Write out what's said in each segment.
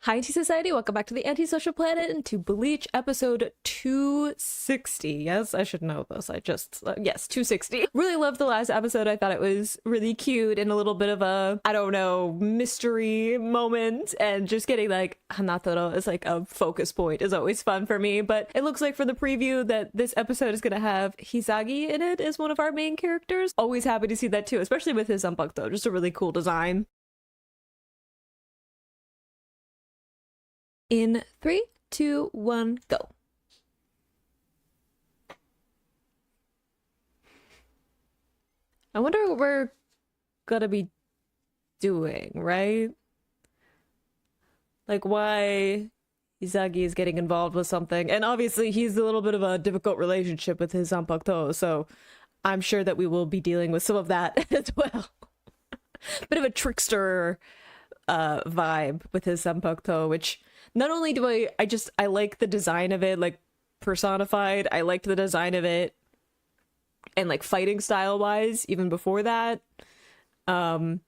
Hi, Anti-Society. Welcome back to the Antisocial Planet and to Bleach episode 260. Yes, I should know this. Yes, 260. Really loved the last episode. I thought it was really cute and a little bit of a, I don't know, mystery moment. And just getting like Hanatoro as like a focus point is always fun for me. But it looks like from the preview that this episode is going to have Hisagi in it as one of our main characters. Always happy to see that too, especially with his Zanpakutō. Just a really cool design. In 3, 2, 1, go. I wonder what we're gonna be doing, right? Like why Hisagi is getting involved with something. And obviously he's a little bit of a difficult relationship with his Zanpakutō, so I'm sure that we will be dealing with some of that as well. Bit of a trickster vibe with his Zanpakutō, which not only do I like the design of it, like personified, I liked the design of it and like fighting style wise even before that, but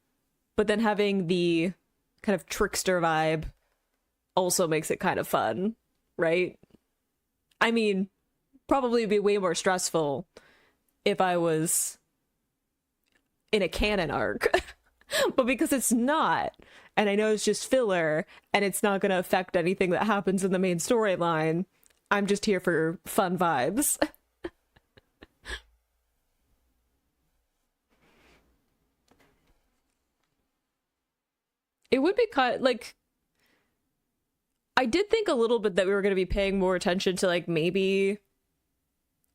then having the kind of trickster vibe also makes it kind of fun, right? I mean, probably be way more stressful if I was in a canon arc. But because it's not, and I know it's just filler, and it's not going to affect anything that happens in the main storyline, I'm just here for fun vibes. It would be kind like, I did think a little bit that we were going to be paying more attention to like maybe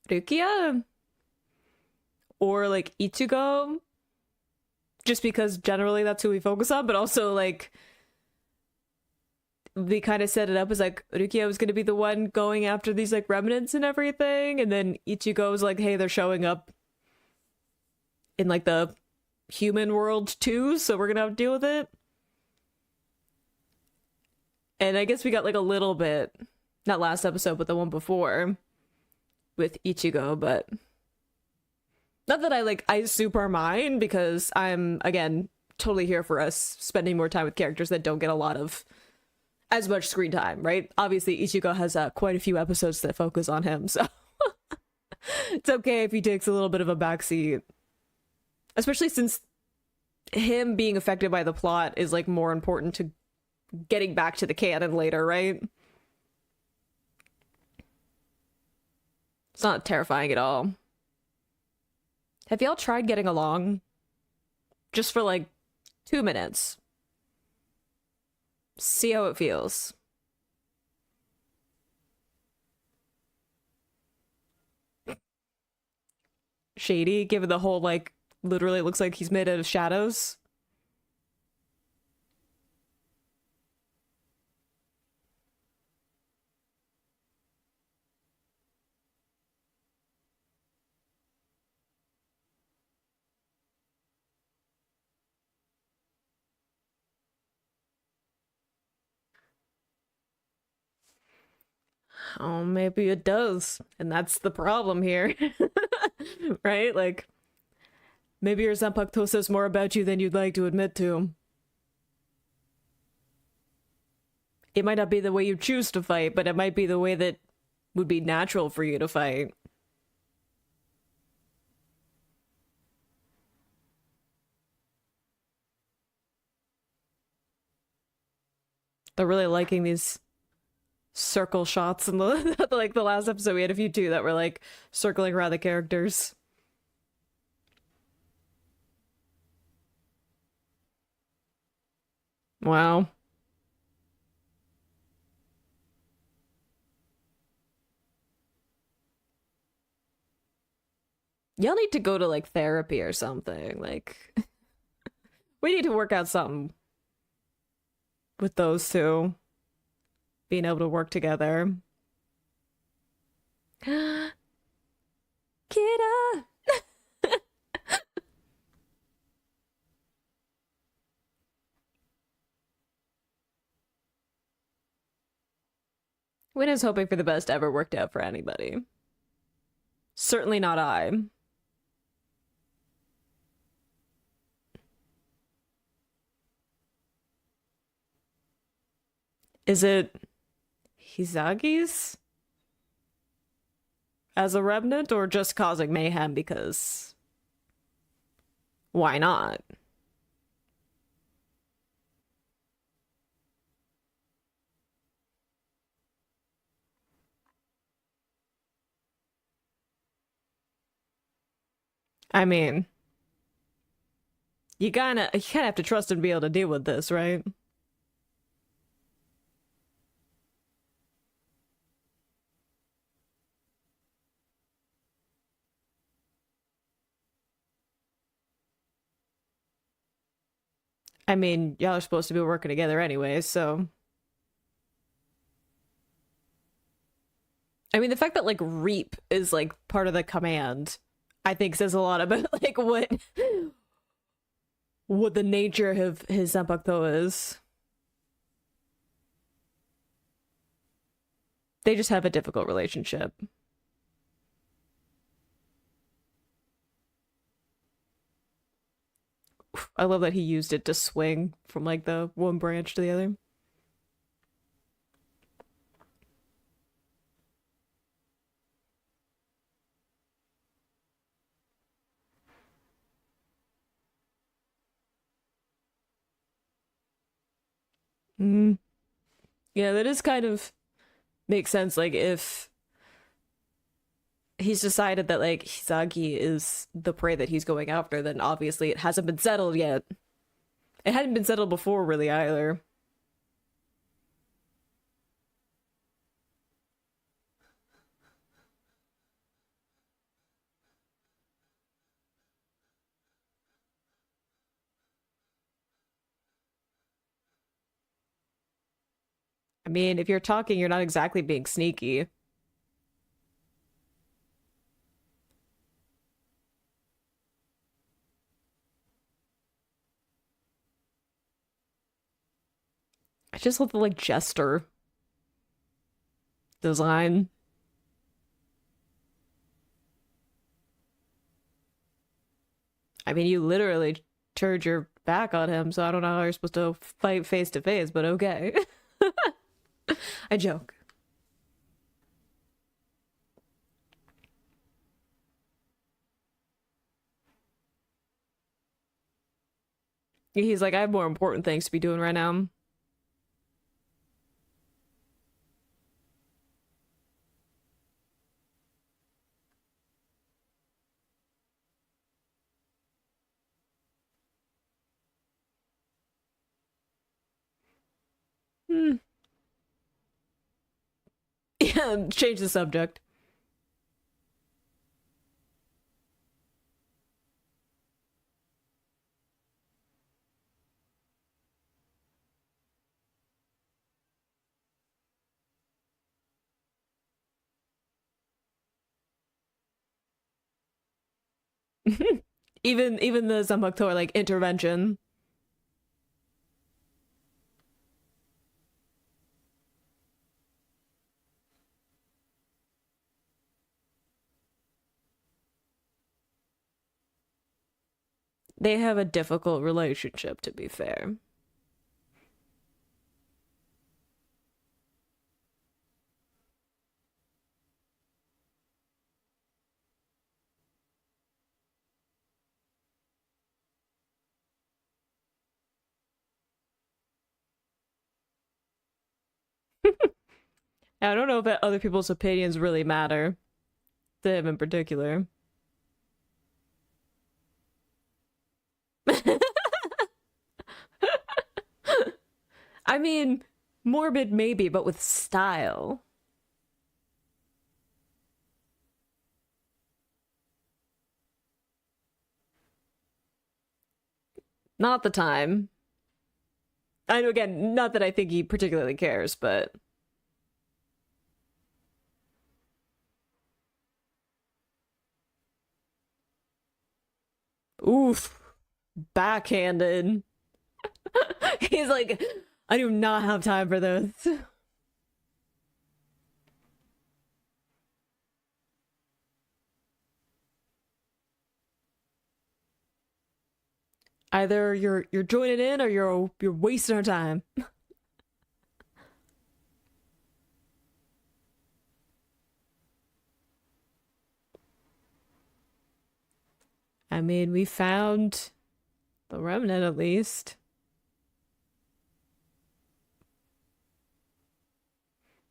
Rukia or like Ichigo, just because generally that's who we focus on, but also like they kind of set it up as like Rukia was going to be the one going after these like remnants and everything, and then Ichigo was like, hey, they're showing up in like the human world too, so we're gonna have to deal with it. And I guess we got like a little bit, not last episode but the one before with Ichigo, but not that I super mind, because I'm, again, totally here for us spending more time with characters that don't get a lot of as much screen time, right? Obviously, Ichigo has quite a few episodes that focus on him, so it's okay if he takes a little bit of a backseat. Especially since him being affected by the plot is like more important to getting back to the canon later, right? It's not terrifying at all. Have y'all tried getting along? Just for like 2 minutes. See how it feels. Shady, given the whole like, literally looks like he's made out of shadows. Oh, maybe it does. And that's the problem here. Right? Like, maybe your Zanpakutō says more about you than you'd like to admit to. It might not be the way you choose to fight, but it might be the way that would be natural for you to fight. They're really liking these circle shots in the like the last episode. We had a few too that were like circling around the characters. Wow. Y'all need to go to like therapy or something. Like we need to work out something with those two being able to work together. Kira! Win is hoping for the best ever worked out for anybody. Certainly not I. Is it Hisagi's as a remnant or just causing mayhem because why not? I mean, you kind of have to trust him to be able to deal with this, right? I mean, y'all are supposed to be working together anyway, so I mean, the fact that like Reap is like part of the command, I think says a lot about like what the nature of his Zanpakutō is. They just have a difficult relationship. I love that he used it to swing from like the one branch to the other. Mm. Yeah, that is kind of makes sense. Like if he's decided that like Hisagi is the prey that he's going after, then obviously it hasn't been settled yet. It hadn't been settled before, really, either. I mean, if you're talking, you're not exactly being sneaky. I just love the like jester design. I mean, you literally turned your back on him, so I don't know how you're supposed to fight face to face, but okay. I joke. He's like, I have more important things to be doing right now. Hmm. Yeah, change the subject. Even the Zanpakuto like intervention. They have a difficult relationship, to be fair. I don't know if other people's opinions really matter to him in particular. I mean, morbid maybe, but with style. Not the time. I know, again, not that I think he particularly cares, but oof, backhanded. He's like, I do not have time for this. Either you're joining in or you're wasting our time. I mean, we found the remnant at least.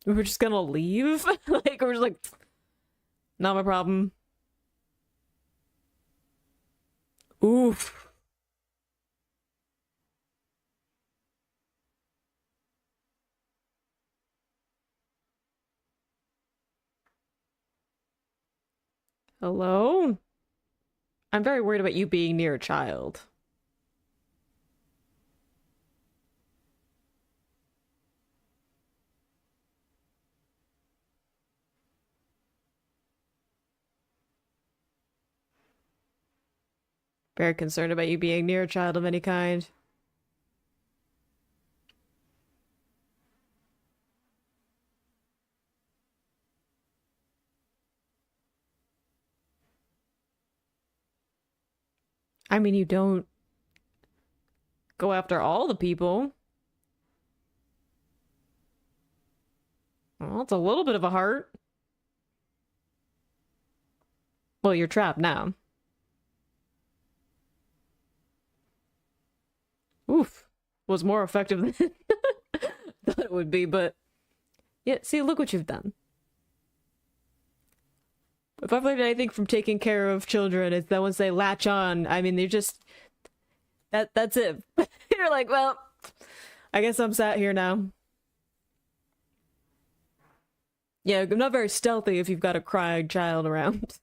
We're just gonna leave? Like, we're just like, not my problem. Oof. Hello? I'm very worried about you being near a child. Very concerned about you being near a child of any kind. I mean, you don't go after all the people. Well, it's a little bit of a heart. Well, you're trapped now. Oof. Was more effective than thought it would be, but yeah, see, look what you've done. If I've learned anything from taking care of children, it's that once they latch on, I mean, they're just that's it. You're like, well, I guess I'm sat here now. Yeah, I'm not very stealthy if you've got a crying child around.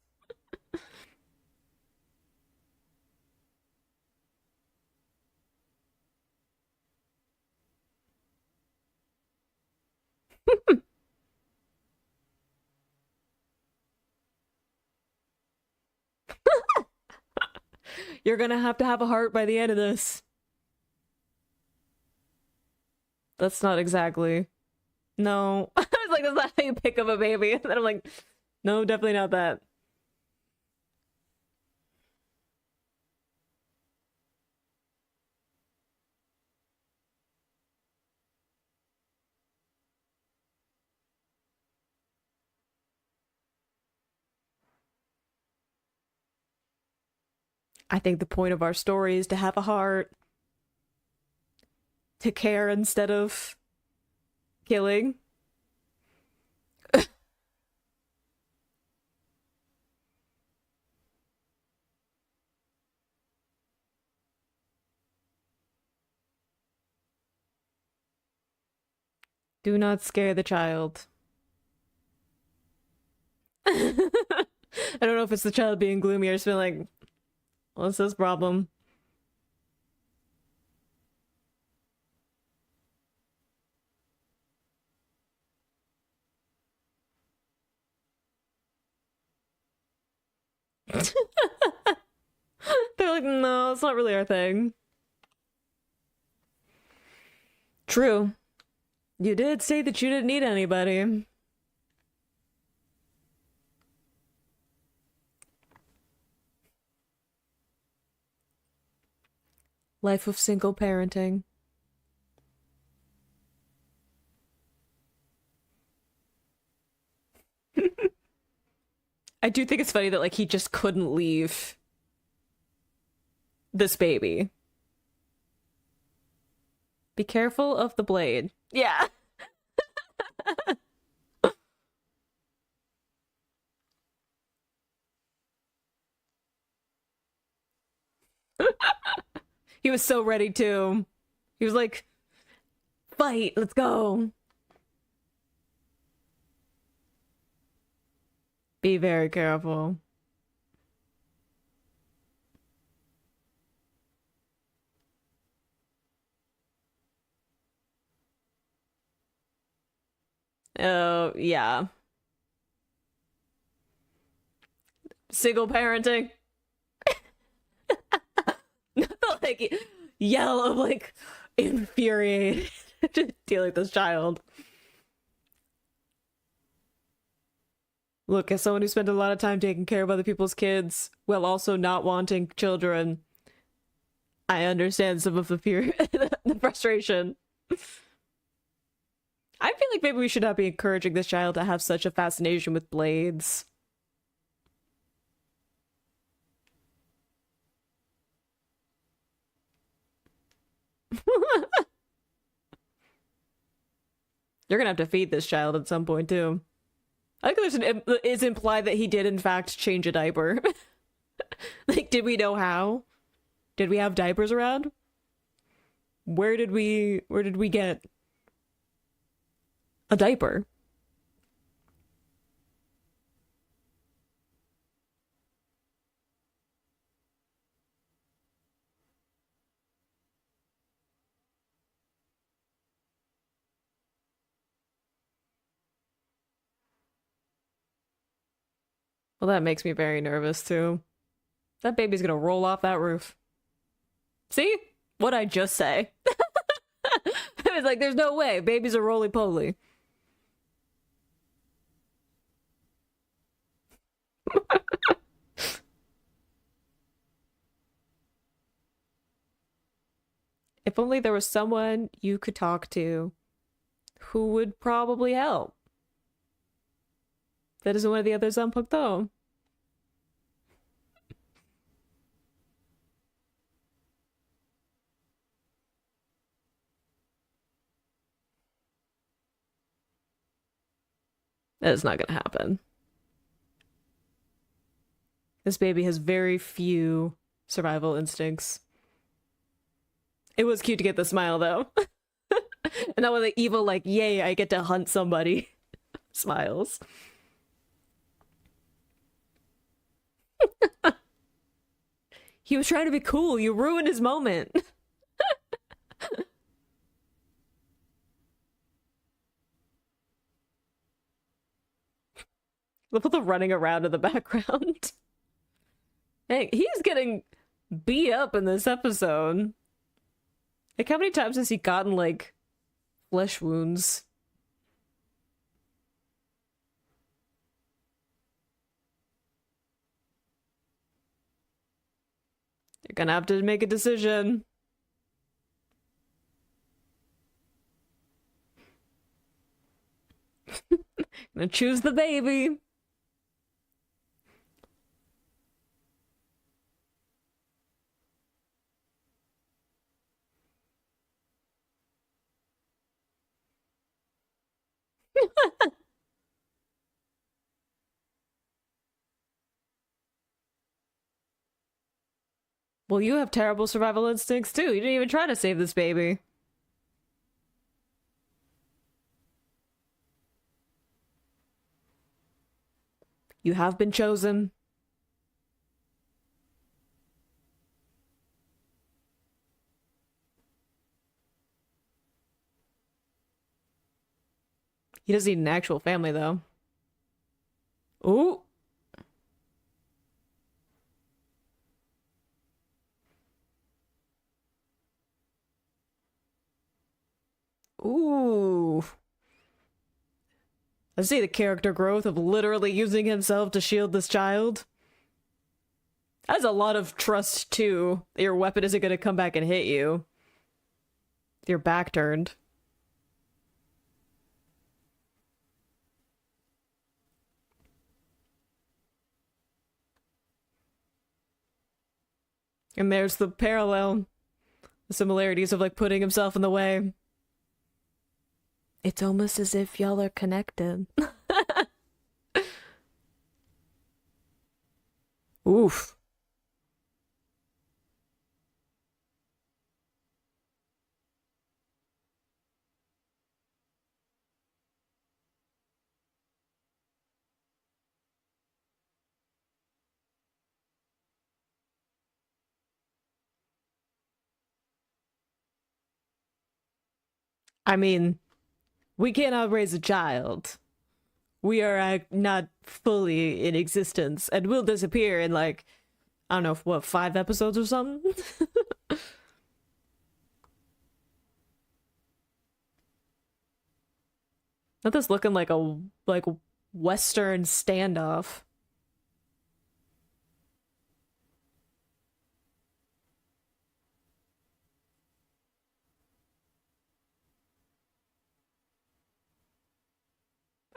You're gonna have a heart by the end of this. That's not exactly. No. I was like, that's not how you pick up a baby. And then I'm like, no, definitely not that. I think the point of our story is to have a heart, to care instead of killing. Do not scare the child. I don't know if it's the child being gloomy or just being like, what's this problem? They're like, no, it's not really our thing. True. You did say that you didn't need anybody. Life of single parenting. I do think it's funny that like he just couldn't leave this baby. Be careful of the blade. Yeah. He was so ready to. He was like, fight, let's go. Be very careful. Oh, yeah. Single parenting. Like, yell of like infuriated dealing with this child. Look, as someone who spent a lot of time taking care of other people's kids while also not wanting children, I understand some of the fear, the frustration. I feel like maybe we should not be encouraging this child to have such a fascination with blades. You're gonna have to feed this child at some point too. I think it's implied that he did in fact change a diaper. Like, did we know how? Did we have diapers around? Where did we get a diaper? Well, that makes me very nervous too. That baby's gonna roll off that roof. See? What'd I just say? It's like, there's no way. Babies are roly-poly. If only there was someone you could talk to who would probably help. That is one of the other Zanpakutō. That is not gonna happen. This baby has very few survival instincts. It was cute to get the smile though. And that was the evil, like, yay, I get to hunt somebody. Smiles. He was trying to be cool. You ruined his moment. Look at the running around in the background. Hey, he's getting beat up in this episode. Like, how many times has he gotten, like, flesh wounds? You're gonna have to make a decision. Gonna choose the baby. Well, you have terrible survival instincts too. You didn't even try to save this baby. You have been chosen. He doesn't need an actual family, though. Ooh. Ooh. I see the character growth of literally using himself to shield this child. That's a lot of trust, too. Your weapon isn't going to come back and hit you. Your back turned. And there's the parallel. The similarities of, like, putting himself in the way. It's almost as if y'all are connected. Oof. I mean, we cannot raise a child. We are not fully in existence and will disappear in, like, I don't know, what, 5 episodes or something? Not this looking like a, like, Western standoff.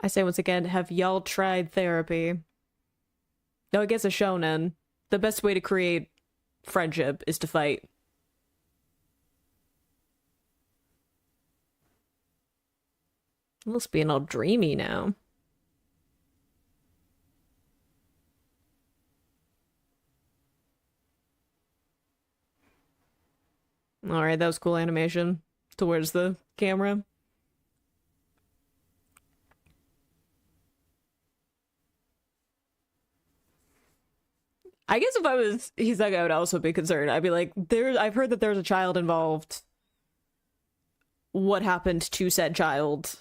I say once again, have y'all tried therapy? No, I guess a shonen. The best way to create friendship is to fight. Almost being all dreamy now. All right, that was cool animation towards the camera. I guess if I was Hisagi, I would also be concerned. I'd be like, I've heard that there's a child involved. What happened to said child?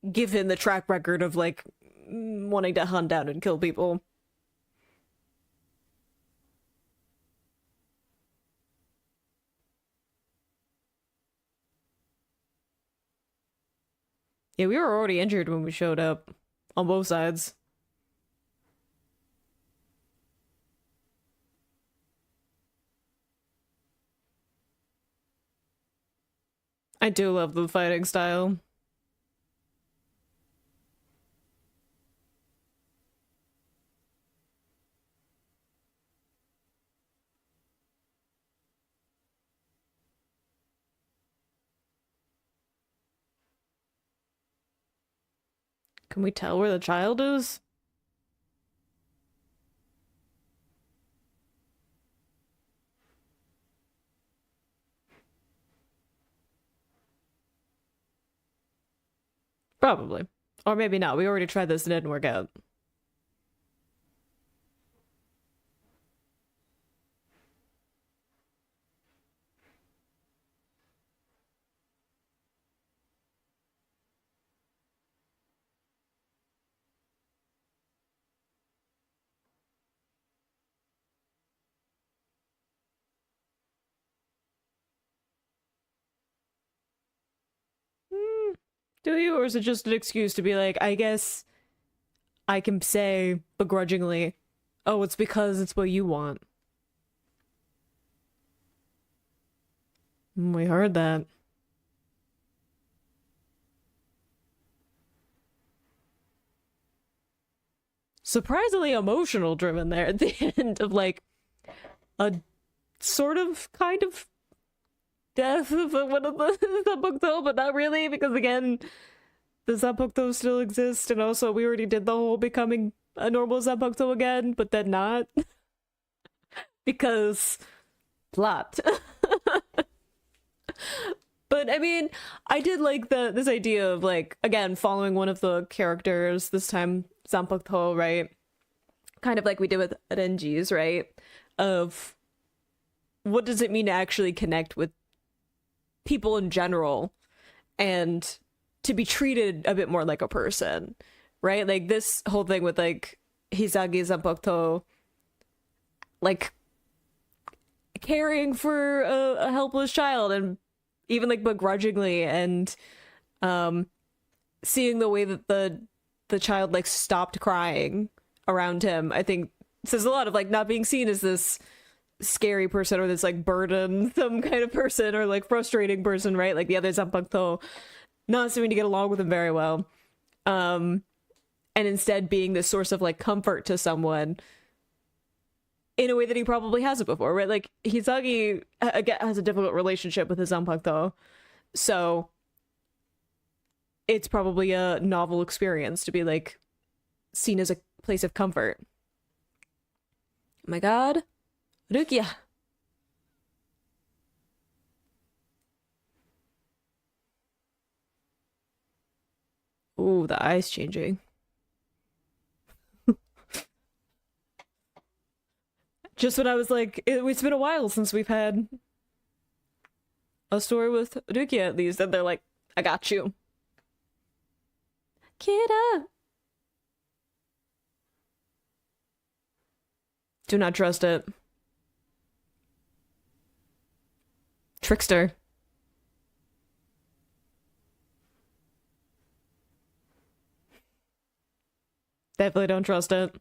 Given the track record of like wanting to hunt down and kill people. Yeah, we were already injured when we showed up on both sides. I do love the fighting style. Can we tell where the child is? Probably. Or maybe not. We already tried this and it didn't work out. Do you? Or is it just an excuse to be like, I guess I can say begrudgingly, oh, it's because it's what you want. We heard that. Surprisingly emotional driven there at the end of like a sort of kind of death of one of the Zanpakutō, but not really, because again, the Zanpakutō still exist, and also we already did the whole becoming a normal Zanpakutō again, but then not. Because plot. But I mean, I did like this idea of like, again, following one of the characters, this time Zanpakutō, right? Kind of like we did with Renji's, right? Of what does it mean to actually connect with people in general and to be treated a bit more like a person, right? Like this whole thing with like Hisagi Zanpakutō, like caring for a helpless child and even like begrudgingly, and seeing the way that the child like stopped crying around him, I think says a lot of like not being seen as this scary person or this like burdensome kind of person or like frustrating person, right? Like the other Zanpakutō not seeming to get along with him very well, and instead being this source of like comfort to someone in a way that he probably hasn't before, right? Like Hisagi again has a difficult relationship with his Zanpakutō, so it's probably a novel experience to be like seen as a place of comfort. Oh my god, Rukia. Ooh, the eyes changing. Just when I was like, it's been a while since we've had a story with Rukia at least, and they're like, I got you. Kira! Do not trust it. Trickster. Definitely don't trust it.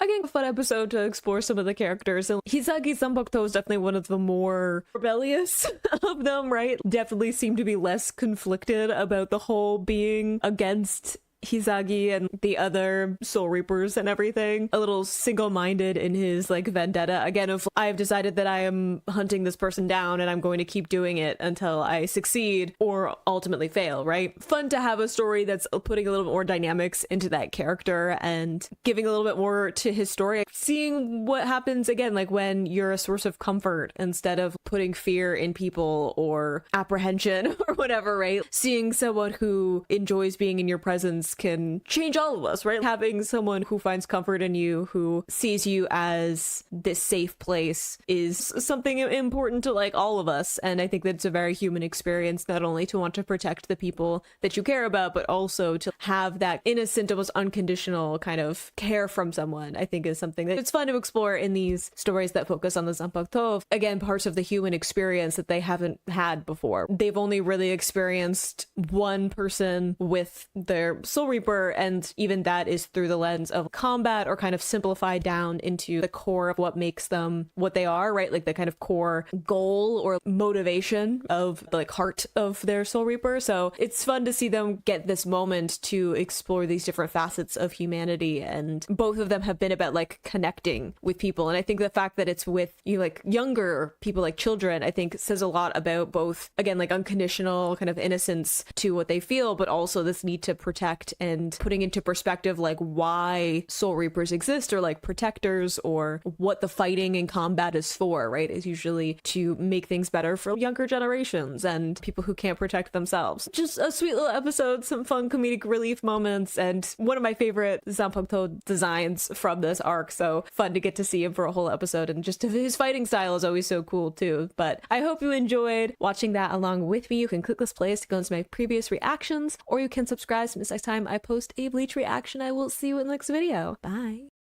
Again, a fun episode to explore some of the characters. And Hisagi Zanpakutō is definitely one of the more rebellious of them, right? Definitely seem to be less conflicted about the whole being against Hisagi and the other Soul Reapers and everything a little single-minded in his like vendetta again of I've decided that I am hunting this person down and I'm going to keep doing it until I succeed or ultimately fail, right? Fun to have a story that's putting a little bit more dynamics into that character and giving a little bit more to his story, seeing what happens again like when you're a source of comfort instead of putting fear in people or apprehension or whatever, right? Seeing someone who enjoys being in your presence can change all of us, right? Having someone who finds comfort in you, who sees you as this safe place is something important to like all of us. And I think that's a very human experience, not only to want to protect the people that you care about, but also to have that innocent, almost unconditional kind of care from someone. I think is something that it's fun to explore in these stories that focus on the Zanpakutō. Again, parts of the human experience that they haven't had before. They've only really experienced one person with their Soul Reaper, and even that is through the lens of combat or kind of simplified down into the core of what makes them what they are, right? Like the kind of core goal or motivation of the like heart of their Soul Reaper. So it's fun to see them get this moment to explore these different facets of humanity, and both of them have been about like connecting with people. And I think the fact that it's with like younger people, like children, I think says a lot about both, again, like unconditional kind of innocence to what they feel, but also this need to protect and putting into perspective like why Soul Reapers exist or like protectors or what the fighting and combat is for, right? Is usually to make things better for younger generations and people who can't protect themselves. Just a sweet little episode, some fun comedic relief moments, and one of my favorite Zanpakutō designs from this arc. So fun to get to see him for a whole episode, and just his fighting style is always so cool too. But I hope you enjoyed watching that along with me. You can click this place to go into my previous reactions, or you can subscribe so next time I post a Bleach reaction. I will see you in the next video. Bye.